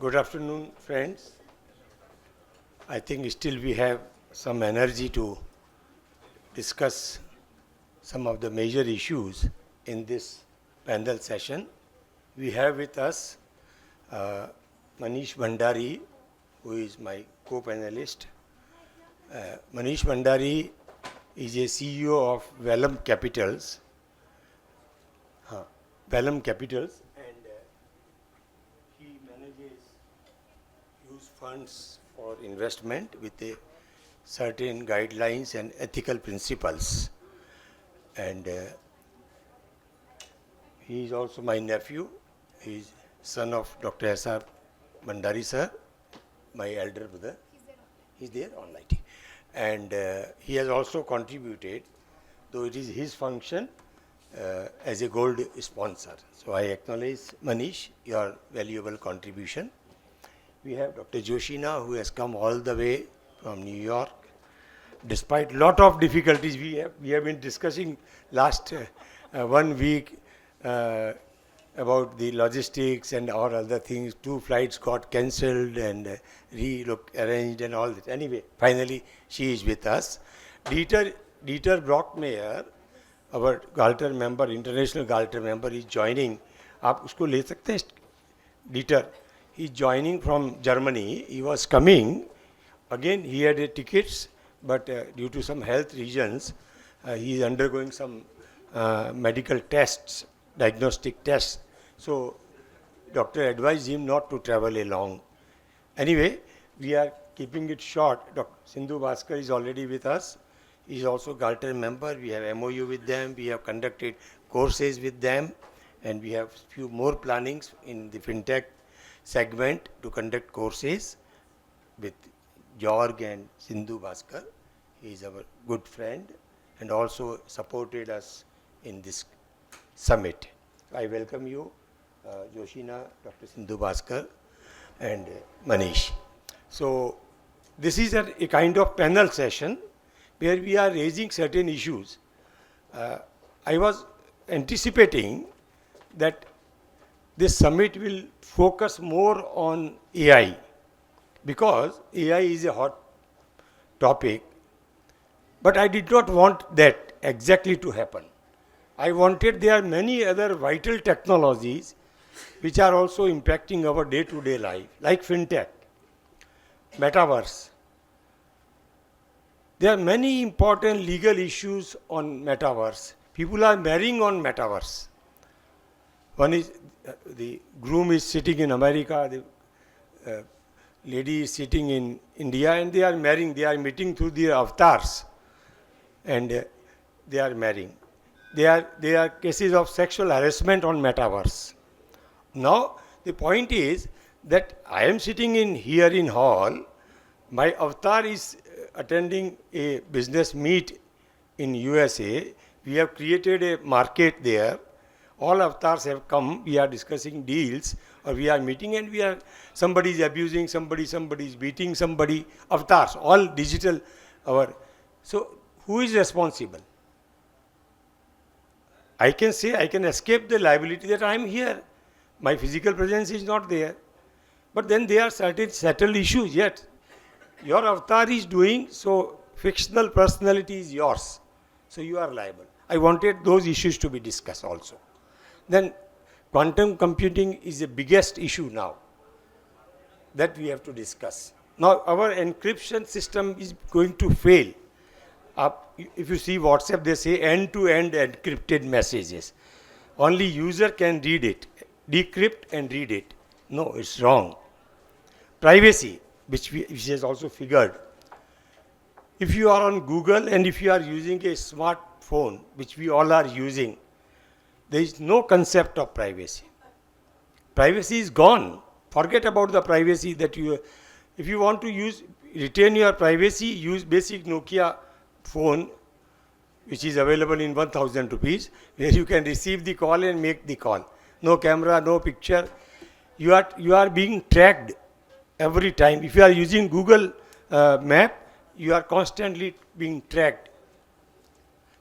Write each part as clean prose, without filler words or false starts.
Good afternoon, friends. I think still we have some energy to discuss some of the major issues in this panel session. We have with us Manish Bhandari, who is my co-panelist. Manish Bhandari is a CEO of Vellum Capitals. Vellum Capitals, and he manages huge funds for investment with a certain guidelines and ethical principles. And he is also my nephew. He is son of Dr. S.R. Bhandari sir, my elder brother. He's there online. And he has also contributed, though it is his function, as a gold sponsor. So I acknowledge, Manish, your valuable contribution. We have Dr. Joshina, who has come all the way from New York. Despite lot of difficulties, we have been discussing last 1 week about the logistics and all other things. 2 flights got cancelled and rearranged and all that. Anyway, finally she is with us. Dieter Brockmeyer, our Galter member, international Galter member, is joining. आप उसको ले सकते हैं, Dieter. He is joining from Germany. He was coming. Again, he had tickets, but due to some health reasons, he is undergoing some medical tests, diagnostic tests. So, doctor advised him not to travel along. Anyway, we are keeping it short. Dr. Sindhu Bhaskar is already with us. He is also Galter member. We have MOU with them. We have conducted courses with them. And we have few more plannings in the FinTech segment to conduct courses with Georg and Sindhu Bhaskar. He is our good friend and also supported us in this summit. I welcome you, Joshina, Dr. Sindhu Bhaskar, and Manish. So this is a kind of panel session where we are raising certain issues. I was anticipating that this summit will focus more on AI, because AI is a hot topic, but I did not want that exactly to happen. I wanted there are many other vital technologies which are also impacting our day-to-day life, like FinTech, Metaverse. There are many important legal issues on Metaverse. People are marrying on Metaverse. One is the groom is sitting in America, the lady is sitting in India, and they are marrying. They are meeting through their avatars, and they are marrying. There are cases of sexual harassment on Metaverse. Now, the point is that I am sitting here in hall. My avatar is attending a business meet in USA. We have created a market there. All avatars have come. We are discussing deals, or we are meeting, and somebody is abusing somebody is beating somebody. Avatars, all digital. So who is responsible? I can say I can escape the liability that I am here. My physical presence is not there. But then there are certain settled issues yet. Your avatar is doing, so fictional personality is yours. So you are liable. I wanted those issues to be discussed also. Then quantum computing is the biggest issue now that we have to discuss. Now our encryption system is going to fail. If you see WhatsApp, they say end-to-end encrypted messages. Only user can read it, decrypt and read it. No, it's wrong. Privacy, which is also figured. If you are on Google and if you are using a smartphone, which we all are using, there is no concept of privacy. Privacy is gone. Forget about the privacy that if you want to retain your privacy, use basic Nokia phone, which is available in 1,000 rupees, where you can receive the call and make the call. No camera, no picture. You are being tracked every time. If you are using Google Map, you are constantly being tracked.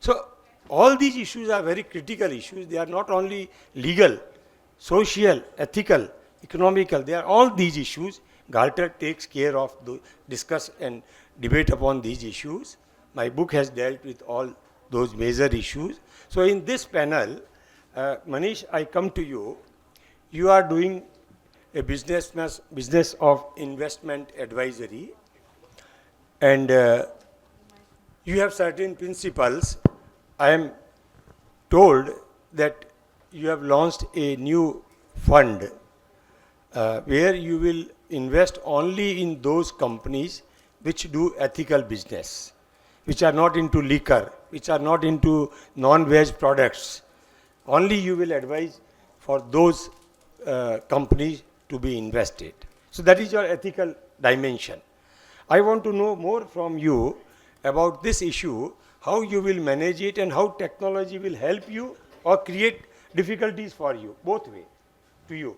So all these issues are very critical issues. They are not only legal, social, ethical, economical, they are all these issues. Galter takes care of, discuss and debate upon these issues. My book has dealt with all those major issues. So in this panel, Manish, I come to you. You are doing a business of investment advisory, and you have certain principles. I am told that you have launched a new fund where you will invest only in those companies which do ethical business, which are not into liquor, which are not into non-veg products. Only you will advise for those companies to be invested. So that is your ethical dimension. I want to know more from you about this issue, how you will manage it and how technology will help you or create difficulties for you, both way, to you.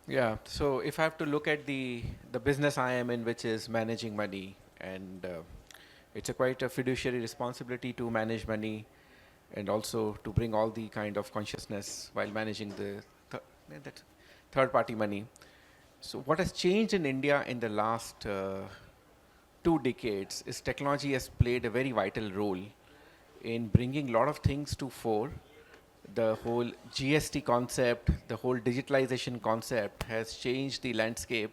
Yeah, so if I have to look at the business I am in, which is managing money, and it's a quite a fiduciary responsibility to manage money and also to bring all the kind of consciousness while managing the that third party money. So what has changed in India in the last 2 decades is technology has played a very vital role in bringing a lot of things to fore. The whole GST concept, the whole digitalization concept has changed the landscape.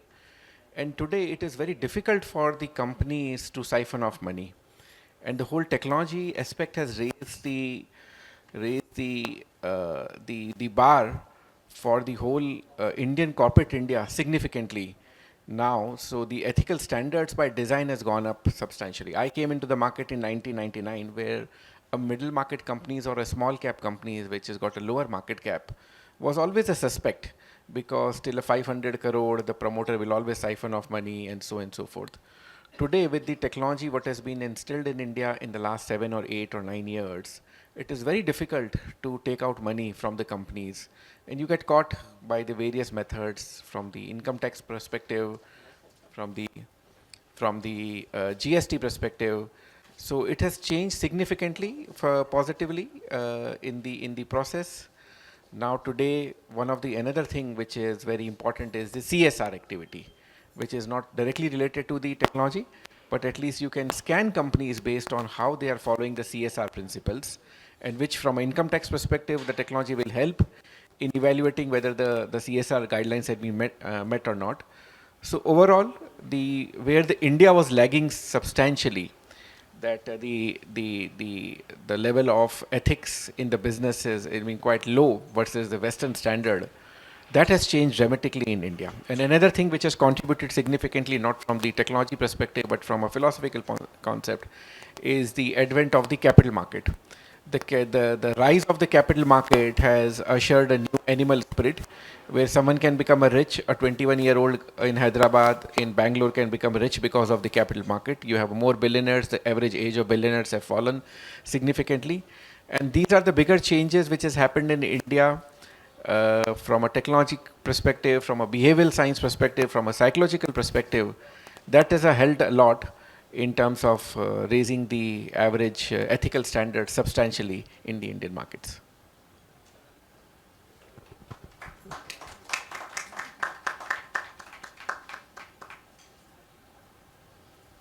And today it is very difficult for the companies to siphon off money. And the whole technology aspect has raised the bar for the whole Indian corporate India significantly now. So the ethical standards by design has gone up substantially. I came into the market in 1999, where a middle market companies or a small cap companies which has got a lower market cap was always a suspect, because till a 500 crore the promoter will always siphon off money and so forth. Today, with the technology what has been instilled in India in the last 7 or 8 or 9 years, it is very difficult to take out money from the companies, and you get caught by the various methods, from the income tax perspective, from the GST perspective. So it has changed significantly for positively in the process. Now today, one of the another thing which is very important is the CSR activity, which is not directly related to the technology, but at least you can scan companies based on how they are following the CSR principles, and which from an income tax perspective, the technology will help in evaluating whether the CSR guidelines have been met or not. So overall, where the India was lagging substantially, that the level of ethics in the business is quite low versus the Western standard. That has changed dramatically in India. And another thing which has contributed significantly, not from the technology perspective, but from a philosophical concept, is the advent of the capital market. The rise of the capital market has ushered a new animal spirit, where someone can become a 21-year-old in Hyderabad, in Bangalore, can become rich because of the capital market. You have more billionaires, the average age of billionaires have fallen significantly. And these are the bigger changes which has happened in India, from a technology perspective, from a behavioral science perspective, from a psychological perspective. That has helped a lot in terms of raising the average ethical standards substantially in the Indian markets.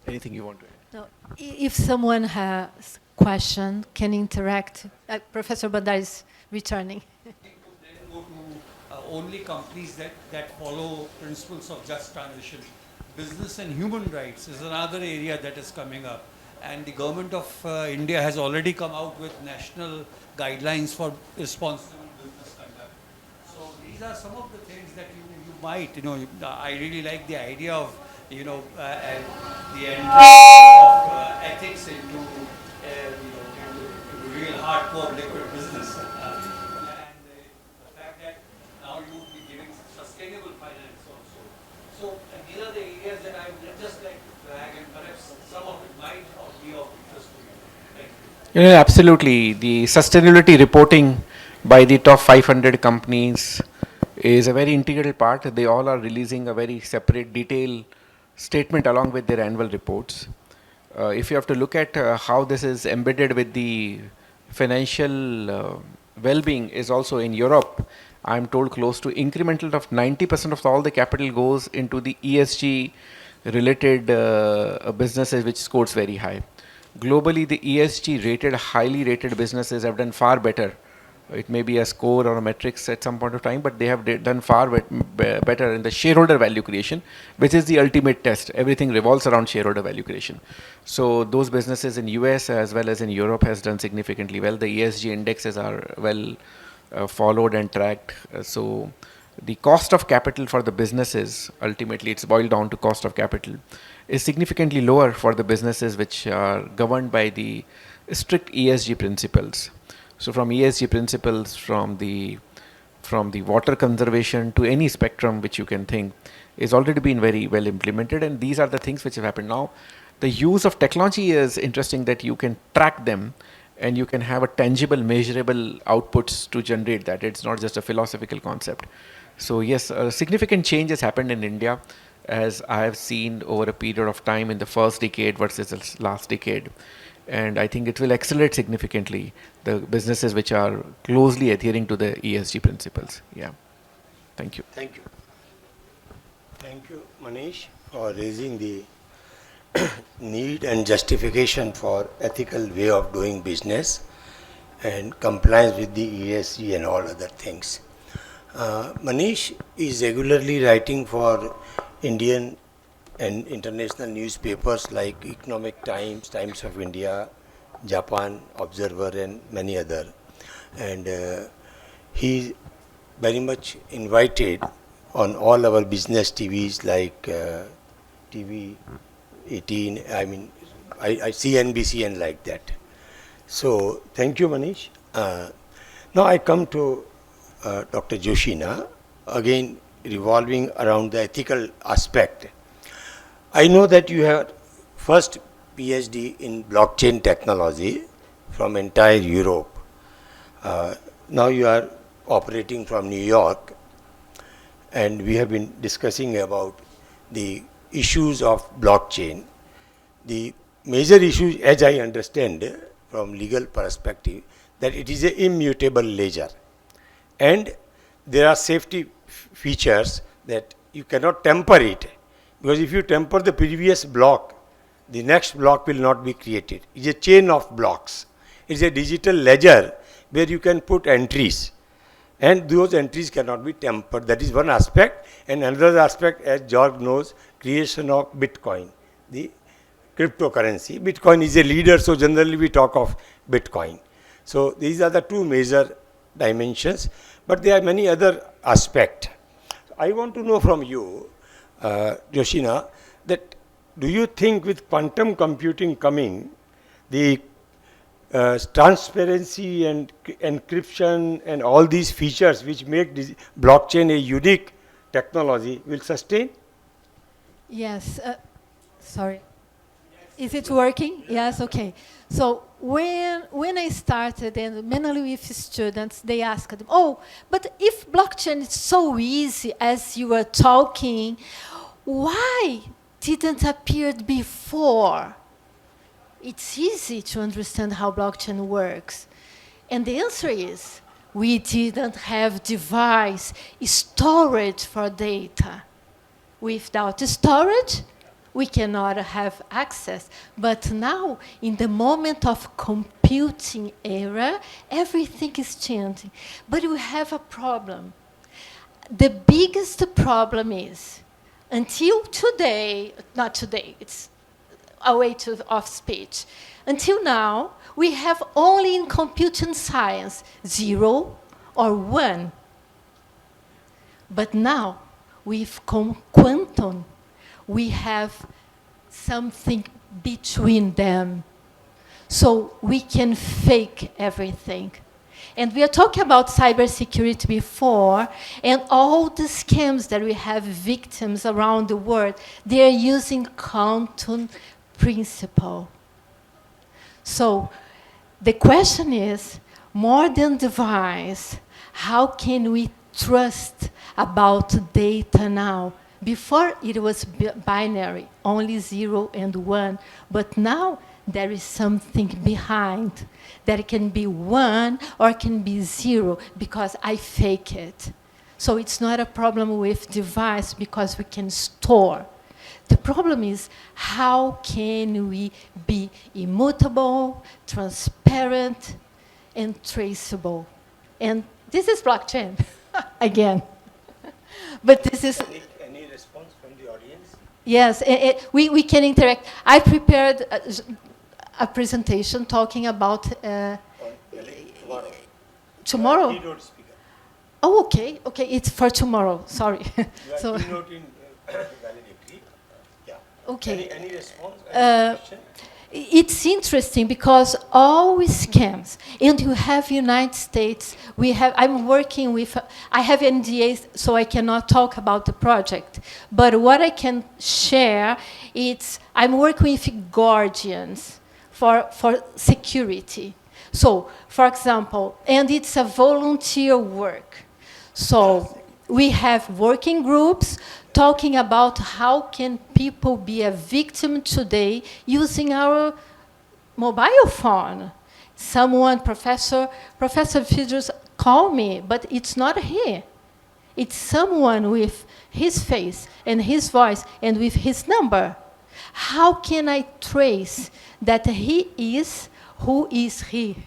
Anything you want to add? No, if someone has question, can interact. Professor Bandar is returning. Then go to only companies that follow principles of just transition. Business and human rights is another area that is coming up. And the government of India has already come out with national guidelines for responsible business conduct. So these are some of the things that you might, I really like the idea of, the entry of ethics into, into real hardcore liquid business. And the fact that now you would be giving sustainable finance also. So these are the areas that I would just like to flag, and perhaps some of it might be of interest to you. Thank you. Yeah, absolutely. The sustainability reporting by the top 500 companies is a very integral part. They all are releasing a very separate detailed statement along with their annual reports. If you have to look at how this is embedded with the financial well-being, is also in Europe. I'm told close to incremental of 90% of all the capital goes into the ESG related businesses, which scores very high. Globally, the ESG rated, highly rated businesses have done far better. It may be a score or a metrics at some point of time, but they have done far better in the shareholder value creation, which is the ultimate test. Everything revolves around shareholder value creation. So those businesses in US as well as in Europe has done significantly well. The ESG indexes are well followed and tracked. So the cost of capital for the businesses, ultimately it's boiled down to cost of capital, is significantly lower for the businesses which are governed by the strict ESG principles. So from ESG principles, from the water conservation to any spectrum which you can think, is already been very well implemented, and these are the things which have happened now. The use of technology is interesting, that you can track them and you can have a tangible, measurable outputs to generate that. It's not just a philosophical concept. So yes, significant change has happened in India, as I have seen over a period of time in the first decade versus the last decade. And I think it will accelerate significantly the businesses which are closely adhering to the ESG principles. Yeah. Thank you. Thank you. Thank you, Manish, for raising the need and justification for ethical way of doing business and compliance with the ESG and all other things. Manish is regularly writing for Indian and international newspapers like Economic Times, Times of India, Japan Observer, and many other. And he very much invited on all our business TVs like TV 18, I CNBC and like that. So thank you, Manish. Now I come to Dr. Joshina, again revolving around the ethical aspect. I know that you have first PhD in blockchain technology from entire Europe. Now you are operating from New York, and we have been discussing about the issues of blockchain. The major issue, as I understand from legal perspective, that it is an immutable ledger, and there are safety features that you cannot tamper it, because if you tamper the previous block, the next block will not be created. It's a chain of blocks. It's a digital ledger where you can put entries, and those entries cannot be tampered. That is one aspect. And another aspect, as George knows, creation of Bitcoin, the cryptocurrency. Bitcoin is a leader, so generally we talk of Bitcoin. So these are the two major dimensions, but there are many other aspects. I want to know from you, Joshina, that do you think with quantum computing coming, the transparency and encryption and all these features which make this blockchain a unique technology will sustain? Yes. Sorry. Is it working? Yes. Okay. So when I started, and mainly with students, they asked, "Oh, but if blockchain is so easy as you were talking, why didn't appear before? It's easy to understand how blockchain works." And the answer is, we didn't have device storage for data. Without storage, we cannot have access. But now, in the moment of computing era, everything is changing. But we have a problem. The biggest problem is, until today, not today, it's a way of speech. Until now, we have only in computing science 0 or 1. But now, with quantum, we have something between them. So we can fake everything. And we are talking about cybersecurity before, and all the scams that we have victims around the world, they are using quantum principle. So the question is, more than device, how can we trust about data now? Before it was binary, only 0 and 1, but now there is something behind. That it can be 1 or it can be 0 because I fake it. So it's not a problem with device because we can store. The problem is how can we be immutable, transparent, and traceable? And this is blockchain, again. But this is, Any response from the audience? yes, we can interact. I prepared a presentation talking about Tomorrow. tomorrow. Keynote speaker. Oh, okay, okay, it's for tomorrow, sorry. You are So, keynote in valedictory. Yeah. okay. Any response? Any question? It's interesting because all scams, and you have United States, I'm working with, I have NDAs, so I cannot talk about the project. But what I can share, I'm working with guardians for security. So, for example, and it's a volunteer work. So we have working groups talking about how can people be a victim today using our mobile phone. Someone, Professor Fidrus, called me, but it's not he. It's someone with his face and his voice and with his number. How can I trace that he is who is he?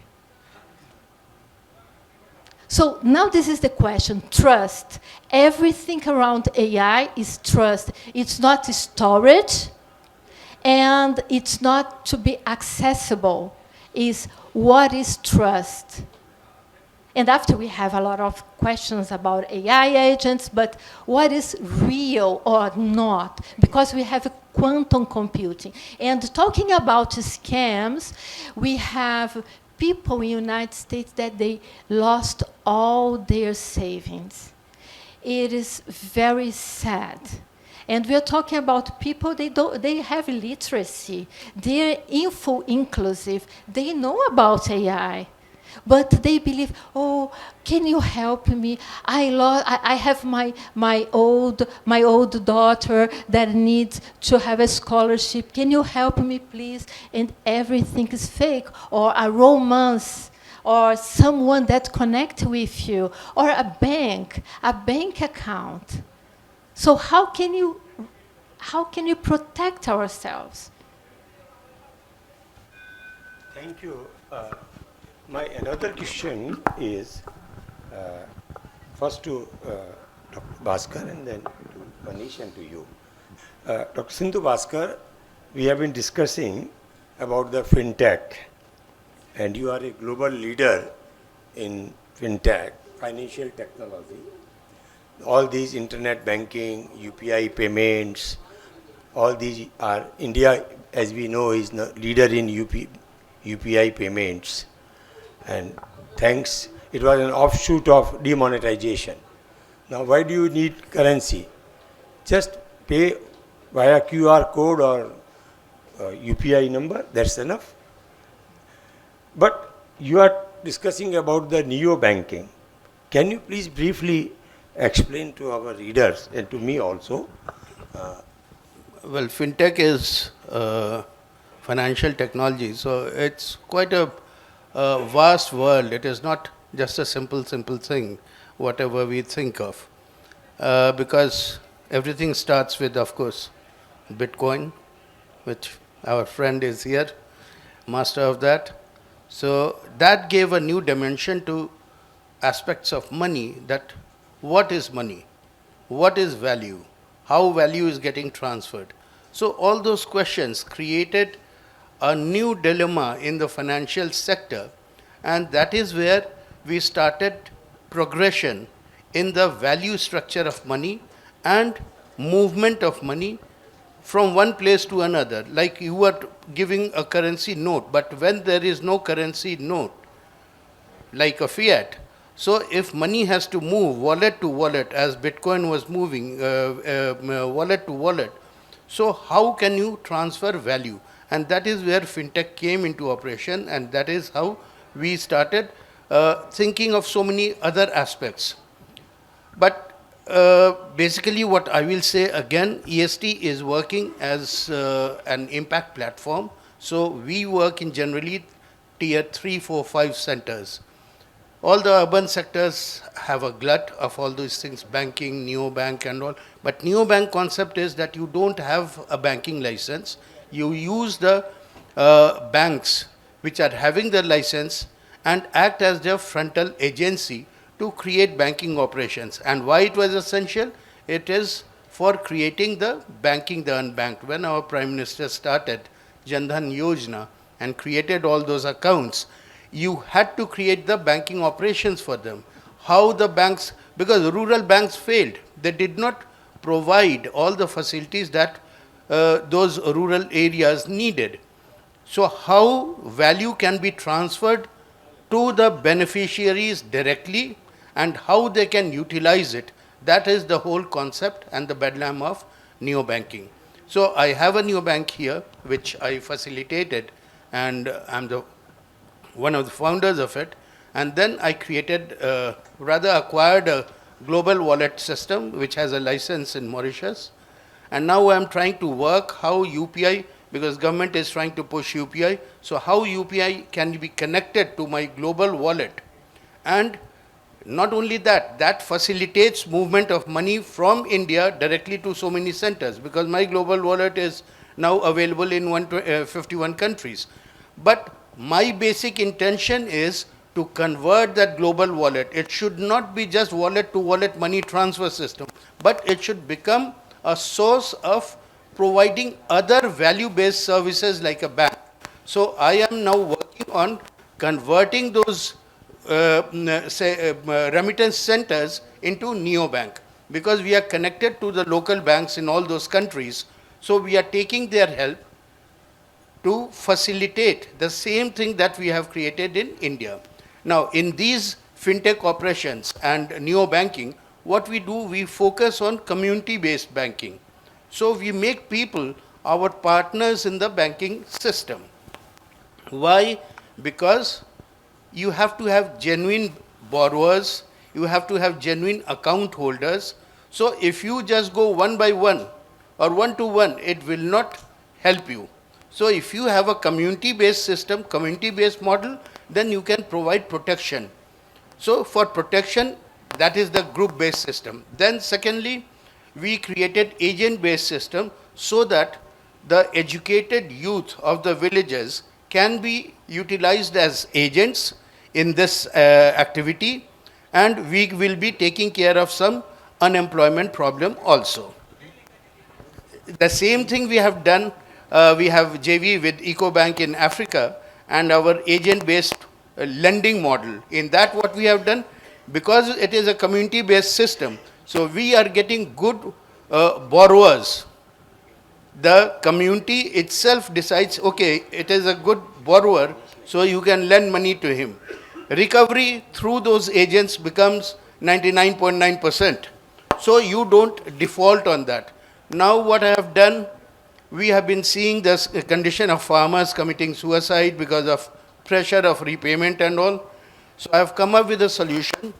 So now this is the question, trust. Everything around AI is trust. It's not storage, and it's not to be accessible. Is what is trust? And after we have a lot of questions about AI agents, but what is real or not? Because we have quantum computing. And talking about scams, we have people in the United States that they lost all their savings. It is very sad. And we are talking about people, they have literacy. They're info inclusive. They know about AI. But they believe, oh, can you help me? I have my old daughter that needs to have a scholarship. Can you help me, please? And everything is fake, or a romance, or someone that connects with you, or a bank account. So how can you protect ourselves? Thank you. My another question is first to Dr. Bhaskar and then to Manish and to you. Dr. Sindhu Bhaskar, we have been discussing about the fintech, and you are a global leader in fintech, financial technology. All these internet banking, UPI payments, all these are, India, as we know, is the leader in UPI payments. And thanks, it was an offshoot of demonetization. Now, why do you need currency? Just pay via QR code or UPI number, that's enough. But you are discussing about the neo-banking. Can you please briefly explain to our readers and to me also? Well, fintech is financial technology, so it's quite a vast world. It is not just a simple thing, whatever we think of. Because everything starts with, of course, Bitcoin, which our friend is here, master of that. So that gave a new dimension to aspects of money, that what is money? What is value? How value is getting transferred? So all those questions created a new dilemma in the financial sector, and that is where we started progression in the value structure of money and movement of money from one place to another. Like you are giving a currency note, but when there is no currency note, like a fiat, so if money has to move wallet to wallet, as Bitcoin was moving wallet to wallet, so how can you transfer value? And that is where fintech came into operation, and that is how we started thinking of so many other aspects. But basically what I will say again, EST is working as an impact platform. So we work in generally tier 3, 4, 5 centers. All the urban sectors have a glut of all these things, banking, neobank and all. But neobank concept is that you don't have a banking license. You use the banks which are having the license and act as their frontal agency to create banking operations. And why it was essential? It is for creating the banking the unbanked. When our Prime Minister started Jan Dhan Yojana and created all those accounts, you had to create the banking operations for them. How the banks, because rural banks failed. They did not provide all the facilities that those rural areas needed. So how value can be transferred to the beneficiaries directly and how they can utilize it. That is the whole concept and the bedlam of neobanking. So I have a neobank here which I facilitated, and I'm the one of the founders of it. And then I created, rather acquired a global wallet system which has a license in Mauritius. And now I'm trying to work how UPI, because government is trying to push UPI, so how UPI can be connected to my global wallet. And not only that, that facilitates movement of money from India directly to so many centers, because my global wallet is now available in 51 countries. But my basic intention is to convert that global wallet. It should not be just wallet to wallet money transfer system, but it should become a source of providing other value-based services like a bank. So I am now working on converting those remittance centers into neobank, because we are connected to the local banks in all those countries. So we are taking their help to facilitate the same thing that we have created in India. Now, in these fintech operations and neobanking, what we do, we focus on community-based banking. So we make people our partners in the banking system. Why? Because you have to have genuine borrowers, you have to have genuine account holders. So if you just go one by one or one to one, it will not help you. So if you have a community-based system, community-based model, then you can provide protection. So for protection, that is the group-based system. Then secondly, we created agent-based system so that the educated youth of the villages can be utilized as agents in this activity, and we will be taking care of some unemployment problem also. The same thing we have done, we have JV with EcoBank in Africa and our agent-based lending model. In that what we have done, because it is a community-based system, so we are getting good borrowers. The community itself decides, okay, it is a good borrower, so you can lend money to him. Recovery through those agents becomes 99.9%. So you don't default on that. Now what I have done, we have been seeing this condition of farmers committing suicide because of pressure of repayment and all. So I have come up with a solution,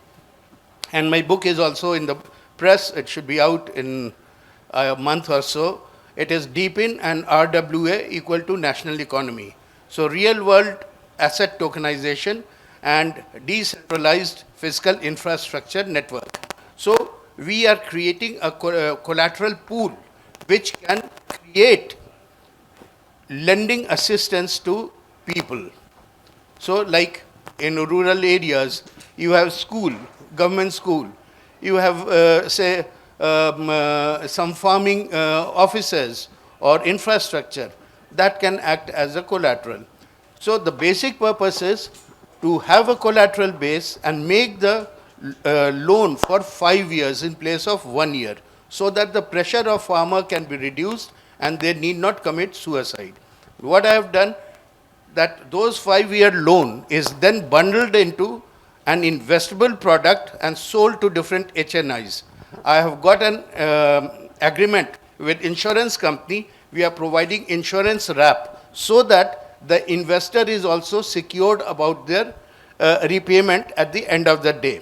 and my book is also in the press. It should be out in a month or so. It is Deepen and RWA equal to national economy. So real world asset tokenization and decentralized fiscal infrastructure network. So we are creating a collateral pool which can create lending assistance to people. So like in rural areas, you have school, government school, you have some farming offices or infrastructure that can act as a collateral. So the basic purpose is to have a collateral base and make the loan for 5 years in place of 1 year, so that the pressure of farmer can be reduced and they need not commit suicide. What I have done, that those 5-year loan is then bundled into an investable product and sold to different HNIs. I have got an agreement with insurance company. We are providing insurance wrap so that the investor is also secured about their repayment at the end of the day.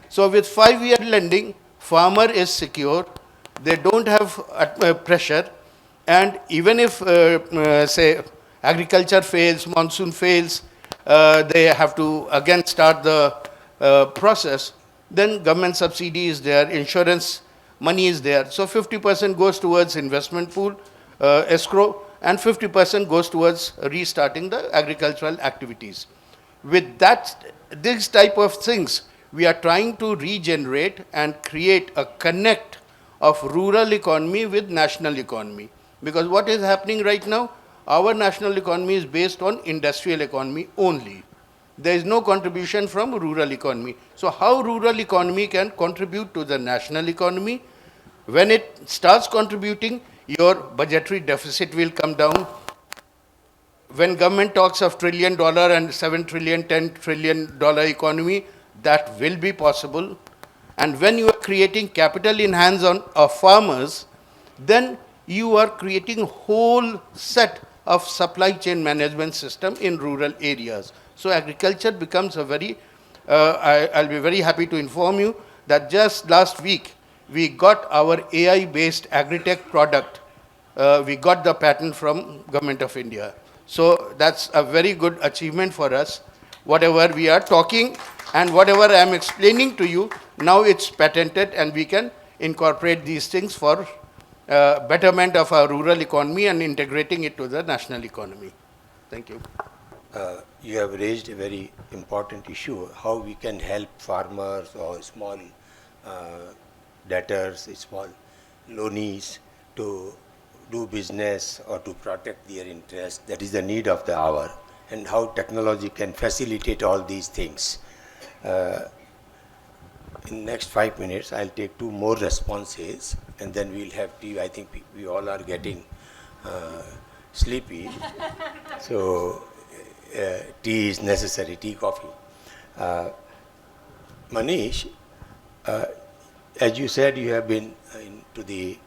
So with 5-year lending, farmer is secure, they don't have pressure, and even if, say, agriculture fails, monsoon fails, they have to again start the process, then government subsidy is there, insurance money is there. So 50% goes towards investment pool, escrow, and 50% goes towards restarting the agricultural activities. With that, these type of things, we are trying to regenerate and create a connect of rural economy with national economy. Because what is happening right now, our national economy is based on industrial economy only. There is no contribution from rural economy. So how rural economy can contribute to the national economy? When it starts contributing, your budgetary deficit will come down. When government talks of $1 trillion and $7 trillion, $10 trillion economy, that will be possible. And when you are creating capital in hands of farmers, then you are creating a whole set of supply chain management system in rural areas. So agriculture becomes a very, I'll be very happy to inform you that just last week, we got our AI-based agri-tech product. We got the patent from Government of India. So that's a very good achievement for us. Whatever we are talking and whatever I am explaining to you, now it's patented and we can incorporate these things for betterment of our rural economy and integrating it to the national economy. Thank you. You have raised a very important issue, how we can help farmers or small debtors, small loanees to do business or to protect their interests. That is the need of the hour, and how technology can facilitate all these things. In next 5 minutes, I'll take 2 more responses, and then we'll have tea. I think we all are getting sleepy, so tea is necessary, tea, coffee. Manish, as you said, you have been into the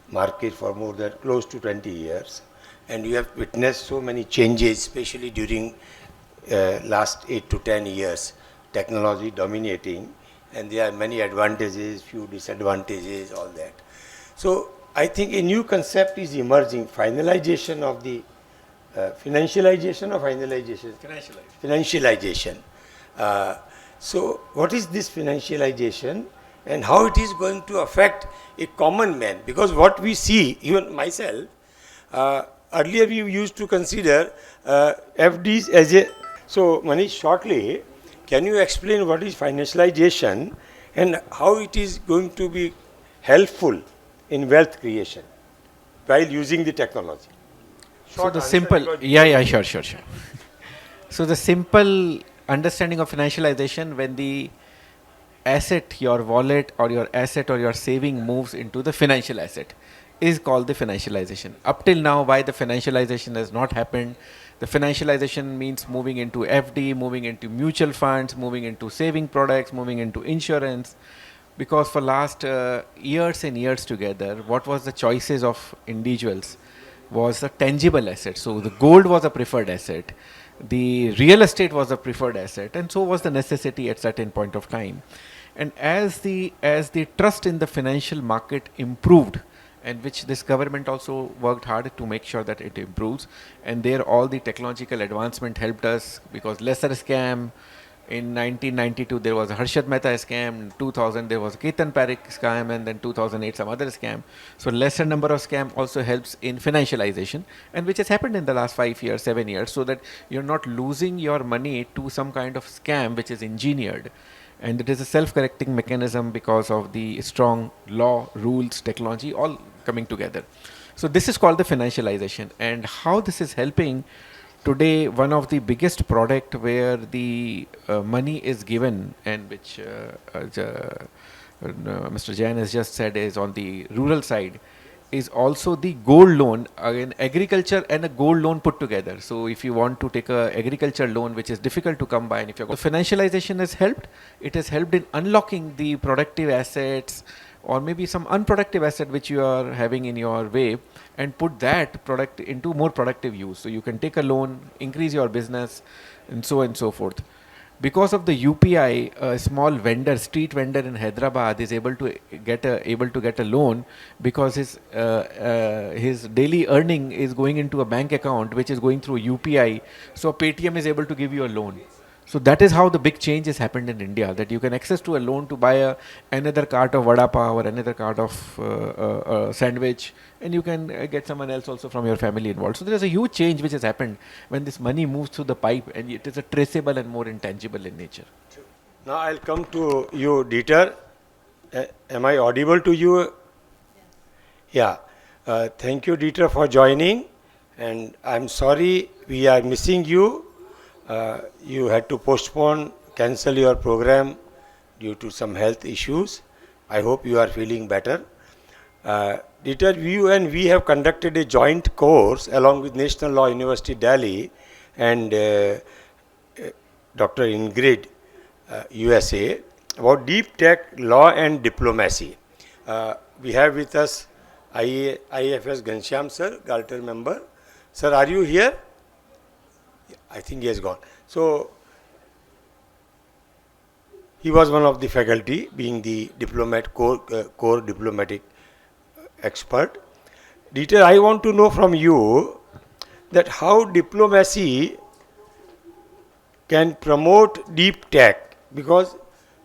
market for more than close to 20 years, and you have witnessed so many changes, especially during last 8 to 10 years, technology dominating, and there are many advantages, few disadvantages, all that. So I think a new concept is emerging, finalization of the financialization or finalization? Financialization. So what is this financialization and how it is going to affect a common man? Because what we see, even myself, earlier we used to consider FDs as a, so Manish, shortly, can you explain what is financialization and how it is going to be helpful in wealth creation while using the technology? So the simple, sure. So the simple understanding of financialization, when the asset, your wallet or your asset or your saving moves into the financial asset, is called the financialization. Up till now, why the financialization has not happened? The financialization means moving into FD, moving into mutual funds, moving into saving products, moving into insurance. Because for last years and years together, what was the choices of individuals was a tangible asset. So the gold was a preferred asset, the real estate was a preferred asset, and so was the necessity at certain point of time. And as the trust in the financial market improved, and which this government also worked hard to make sure that it improves, and there all the technological advancement helped us, because lesser scam. In 1992 there was a Harshad Mehta scam, in 2000 there was a Ketan Parekh scam, and then 2008 some other scam. So lesser number of scam also helps in financialization, and which has happened in the last 5 years, 7 years, so that you're not losing your money to some kind of scam which is engineered. And it is a self-correcting mechanism because of the strong law, rules, technology all coming together. So this is called the financialization. And how this is helping today, one of the biggest product where the money is given, and which Mr. Jain has just said is on the rural side, is also the gold loan, again agriculture and a gold loan put together. So if you want to take a agriculture loan which is difficult to come by, and if you're, the financialization has helped, it has helped in unlocking the productive assets or maybe some unproductive asset which you are having in your way, and put that product into more productive use. So you can take a loan, increase your business, and so forth. Because of the UPI, a small vendor, street vendor in Hyderabad is able to get a loan because his daily earning is going into a bank account which is going through UPI. So Paytm is able to give you a loan. So that is how the big change has happened in India, that you can access to a loan to buy another cart of vada pav or another cart of sandwich, and you can get someone else also from your family involved. So there is a huge change which has happened when this money moves through the pipe, and it is a traceable and more intangible in nature. Now I'll come to you, Dieter. Am I audible to you? Yeah. Thank you, Dieter, for joining. And I'm sorry we are missing you. You had to postpone, cancel your program due to some health issues. I hope you are feeling better. Dieter, you and we have conducted a joint course along with National Law University Delhi and Dr. Ingrid, USA, about deep tech law and diplomacy. We have with us IFS Ghanshyam sir, Galter member. Sir, are you here? I think he has gone. So, he was one of the faculty, being the core diplomatic expert. Dieter, I want to know from you that how diplomacy can promote deep tech, because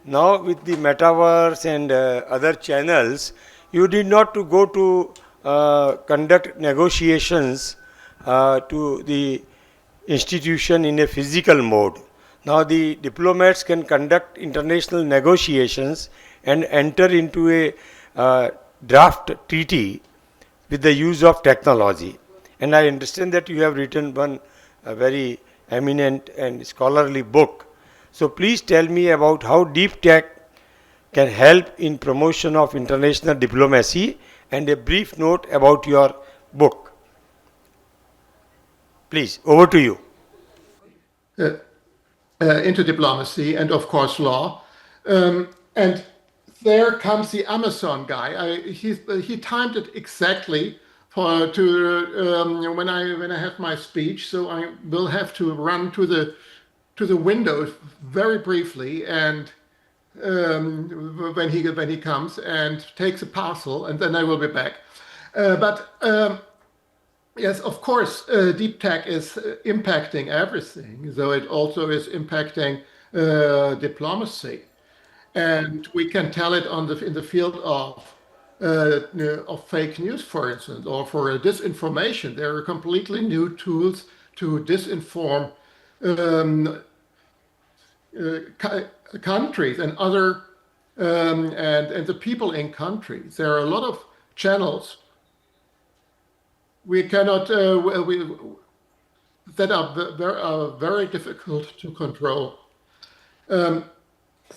now with the metaverse and other channels, you did not to go to conduct negotiations to the institution in a physical mode. Now the diplomats can conduct international negotiations and enter into a draft treaty with the use of technology. And I understand that you have written one very eminent and scholarly book. So please tell me about how deep tech can help in promotion of international diplomacy, and a brief note about your book. Please, over to you. Into diplomacy and, of course, law. And there comes the Amazon guy. He timed it exactly when I have my speech. So I will have to run to the window very briefly, and when he comes and takes a parcel, and then I will be back. Yes, of course, deep tech is impacting everything, though it also is impacting diplomacy, and we can tell it in the field of fake news, for instance, or for disinformation. There are completely new tools to disinform countries and other and the people in countries. There are a lot of channels we cannot that are very difficult to control. But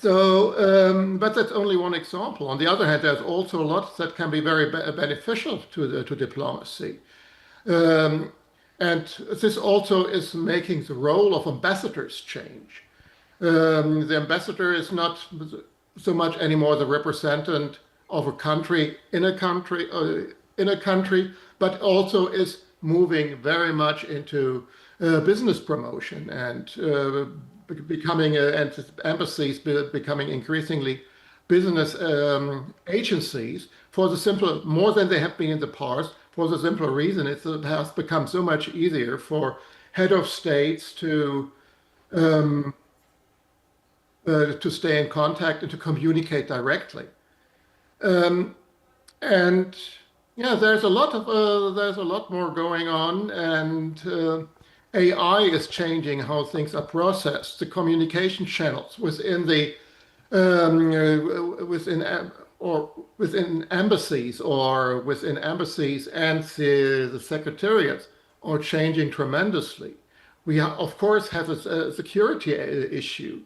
that's only one example. On the other hand, there's also a lot that can be very beneficial to diplomacy. And this also is making the role of ambassadors change. The ambassador is not so much anymore the representative of a country in a country, but also is moving very much into business promotion and becoming and embassies becoming increasingly business agencies for the simple, more than they have been in the past, for the simple reason it has become so much easier for head of states to stay in contact and to communicate directly. And yeah, there's a lot more going on, and AI is changing how things are processed. The communication channels within embassies and the secretariats are changing tremendously. We of course have a security issue.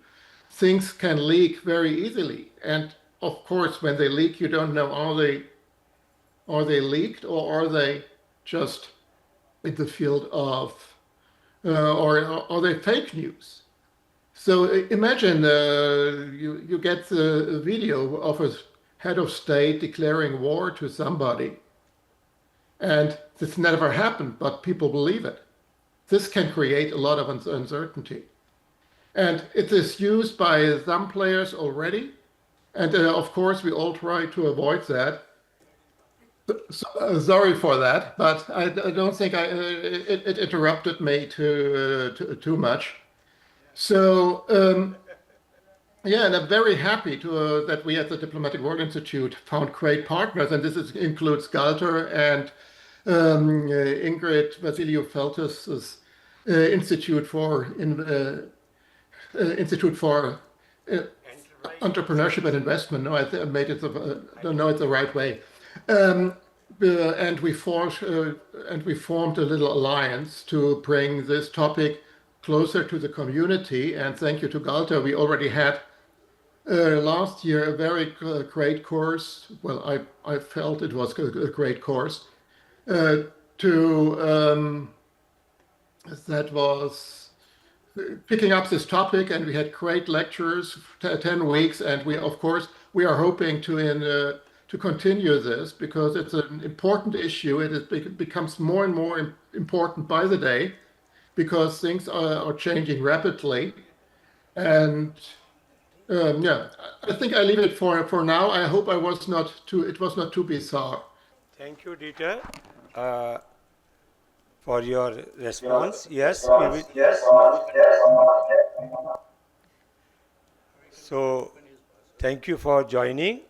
Things can leak very easily, and of course, when they leak, you don't know are they leaked or are they just in the field of or are they fake news? So imagine you get the video of a head of state declaring war to somebody, and this never happened, but people believe it. This can create a lot of uncertainty. And it is used by some players already. And of course, we all try to avoid that. Sorry for that, but I don't think it interrupted me too much. So yeah, and I'm very happy that we at the Diplomatic World Institute found great partners, and includes Galter and Ingrid Vasiliou-Feltes' Institute for Entrepreneurship and Investment. No, I made it. Don't know it the right way. And we formed a little alliance to bring this topic closer to the community. And thank you to Galter, we already had last year a very great course. Well, I felt it was a great course. That was picking up this topic, and we had great lectures, 10 weeks, and of course we are hoping to continue this because it's an important issue. It becomes more and more important by the day because things are changing rapidly. And yeah, I think I leave it for now. I hope it was not too bizarre. Thank you, Dieter, for your response. Yes, we will. So, thank you for joining.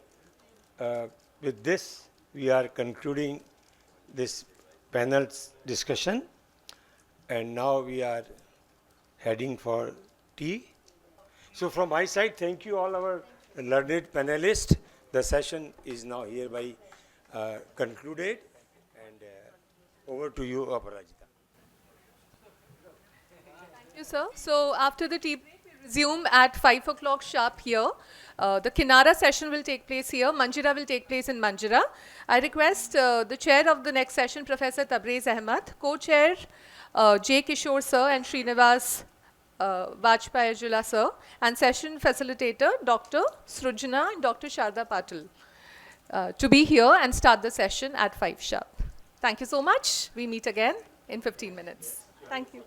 With this, we are concluding this panel's discussion, and now we are heading for tea. So, from my side, thank you all our learned panelists. The session is now hereby concluded, and over to you, Aparajita. Thank you, sir. So after the tea break, we resume at 5 o'clock sharp here. The Kinara session will take place here. Manjira will take place in Manjira. I request the chair of the next session, Professor Tabrez Ahmad, co-chair J. Kishore sir and Srinivas Vajpayee sir, and session facilitator Dr. Srujana and Dr. Sharda Patil to be here and start the session at 5 sharp. Thank you so much. We meet again in 15 minutes. Thank you.